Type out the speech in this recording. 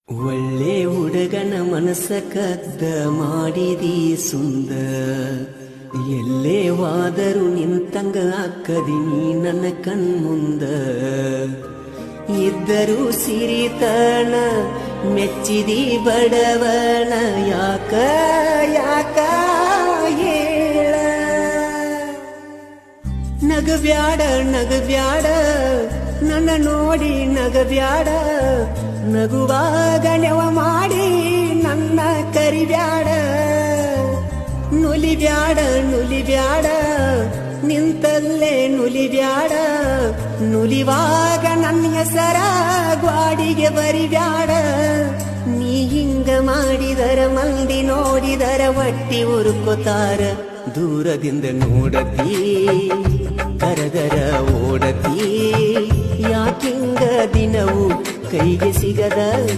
ಒಳ್ಳೆ ಹುಡುಗನ ಮನಸ್ಸ ಕದ್ದ ಮಾಡಿದಿ ಸುಂದ ಎಲ್ಲೇ ವಾದರು ನಿಂತಂಗ ಅಕ್ಕದಿ ನೀ ನನ್ನ ಕಣ್ಮುಂದ ಇದ್ದರೂ ಸಿರಿತನ ಮೆಚ್ಚಿದಿ ಬಡವನ ಯಾಕ ಯಾಕ ಹೇಳ ನಗಬ್ಯಾಡ ನಗಬ್ಯಾಡ ನನ್ನ ನೋಡಿ ನಗಬ್ಯಾಡ ನಗುವಾಗ ನೆವ ಮಾಡಿ ನನ್ನ ಕರಿಬ್ಯಾಡ ನುಲಿಬ್ಯಾಡ ನುಲಿಬ್ಯಾಡ ನಿಂತಲ್ಲೇ ನುಲಿಬ್ಯಾಡ ನುಲಿವಾಗ ನನ್ನ ಹೆಸರ ಗ್ವಾಡಿಗೆ ಬರಿಬ್ಯಾಡ ನೀ ಹಿಂಗ ಮಾಡಿದರ ಮಂದಿ ನೋಡಿದರ ಒಟ್ಟಿ ಉರುಕೋತಾರ ದೂರದಿಂದ ನೋಡತಿ ಕರದರ ಓಡತಿ ಯಾಕಿಂಗ ದಿನವು ಕೈಗೆ ಸಿಗದ